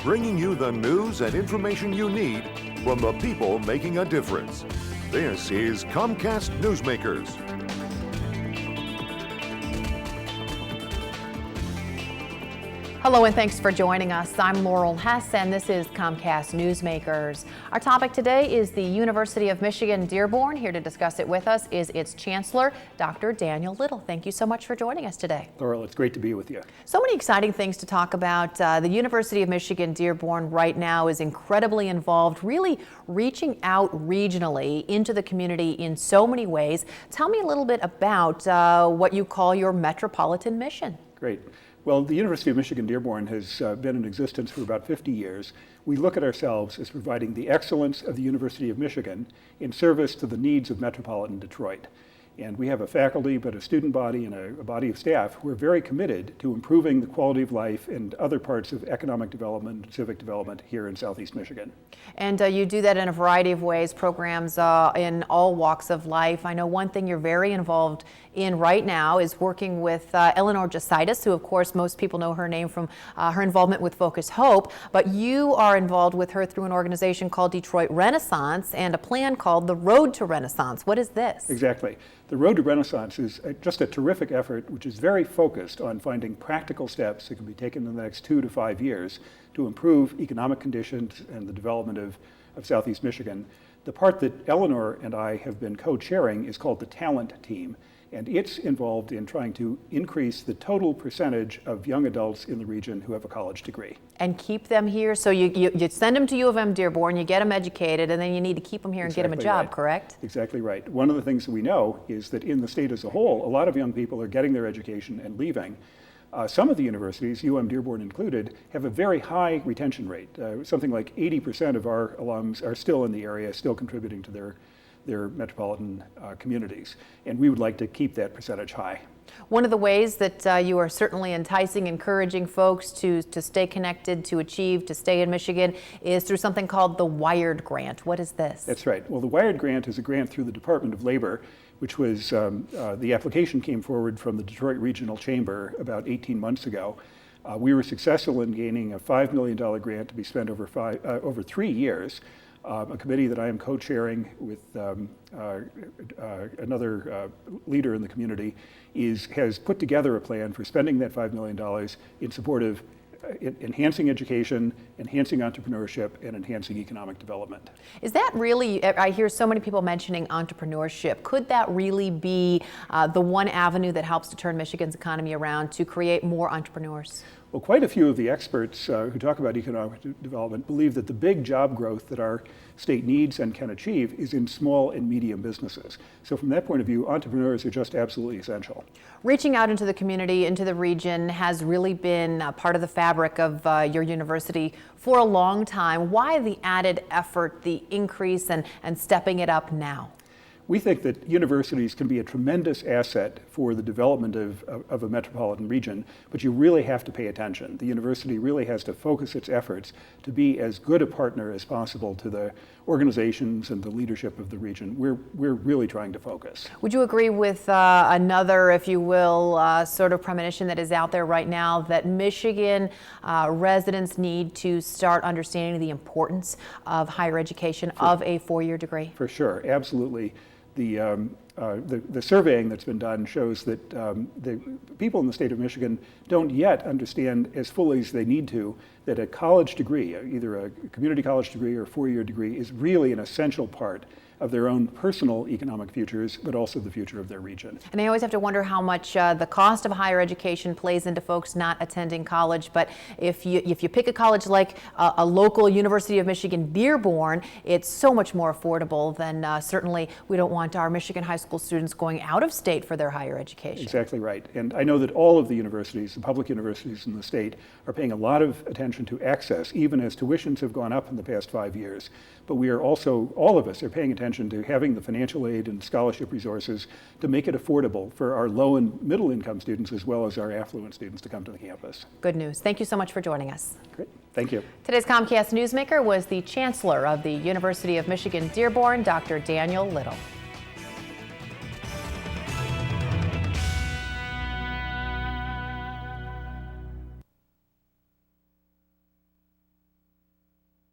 bringing you the news and information you need from the people making a difference. This is Comcast Newsmakers. Hello and thanks for joining us. I'm Laurel Hess and this is Comcast Newsmakers. Our topic today is the University of Michigan-Dearborn. Here to discuss it with us is its Chancellor, Dr. Daniel Little. Thank you so much for joining us today. Laurel, it's great to be with you. So many exciting things to talk about. The University of Michigan-Dearborn right now is incredibly involved, really reaching out regionally into the community in so many ways. Tell me a little bit about what you call your Metropolitan Mission. Great. Well, the University of Michigan-Dearborn has been in existence for about 50 years. We look at ourselves as providing the excellence of the University of Michigan in service to the needs of metropolitan Detroit. And we have a faculty, but a student body and a body of staff who are very committed to improving the quality of life and other parts of economic development and civic development here in Southeast Michigan. And you do that in a variety of ways, programs in all walks of life. I know one thing you're very involved in right now is working with Eleanor Jositis, who of course most people know her name from her involvement with Focus Hope, but you are involved with her through an organization called Detroit Renaissance and a plan called the Road to Renaissance. What is this? Exactly. The Road to Renaissance is just a terrific effort which is very focused on finding practical steps that can be taken in the next 2 to 5 years to improve economic conditions and the development of Southeast Michigan. The part that Eleanor and I have been co-chairing is called the Talent Team, and it's involved in trying to increase the total percentage of young adults in the region who have a college degree. And keep them here, so you send them to UM-Dearborn, you get them educated, and then you need to keep them here and get them a job, correct? Exactly right. One of the things that we know is that in the state as a whole, a lot of young people are getting their education and leaving. Some of the universities, UM-Dearborn included, have a very high retention rate. Something like 80% of our alums are still in the area, still contributing to their metropolitan communities. And we would like to keep that percentage high. One of the ways that you are certainly enticing, encouraging folks to stay connected, to achieve, to stay in Michigan is through something called the Wired Grant. What is this? That's right. Well, the Wired Grant is a grant through the Department of Labor, which was, the application came forward from the Detroit Regional Chamber about 18 months ago. We were successful in gaining a $5 million grant to be spent over 3 years. A committee that I am co-chairing with another leader in the community has put together a plan for spending that $5 million in support of enhancing education, enhancing entrepreneurship, and enhancing economic development. Is that really, I hear so many people mentioning entrepreneurship. Could that really be the one avenue that helps to turn Michigan's economy around to create more entrepreneurs? Well, quite a few of the experts who talk about economic development believe that the big job growth that our state needs and can achieve is in small and medium businesses. So from that point of view, entrepreneurs are just absolutely essential. Reaching out into the community, into the region, has really been part of the fabric of your university for a long time. Why the added effort, the increase, and stepping it up now? We think that universities can be a tremendous asset for the development of a metropolitan region, but you really have to pay attention. The university really has to focus its efforts to be as good a partner as possible to the organizations and the leadership of the region. We're really trying to focus. Would you agree with another, if you will, sort of premonition that is out there right now, that Michigan residents need to start understanding the importance of higher education, of a 4-year degree? For sure, absolutely. The surveying that's been done shows that the people in the state of Michigan don't yet understand as fully as they need to that a college degree, either a community college degree or a 4-year degree, is really an essential part of their own personal economic futures, but also the future of their region. And I always have to wonder how much the cost of higher education plays into folks not attending college. But if you pick a college like a local University of Michigan-Dearborn, it's so much more affordable than certainly we don't want our Michigan high school students going out of state for their higher education. Exactly right. And I know that all of the universities, the public universities in the state, are paying a lot of attention to access, even as tuitions have gone up in the past 5 years. But we are also, all of us are paying attention to having the financial aid and scholarship resources to make it affordable for our low and middle income students as well as our affluent students to come to the campus. Good news. Thank you so much for joining us. Great. Thank you. Today's Comcast Newsmaker was the Chancellor of the University of Michigan-Dearborn, Dr. Daniel Little.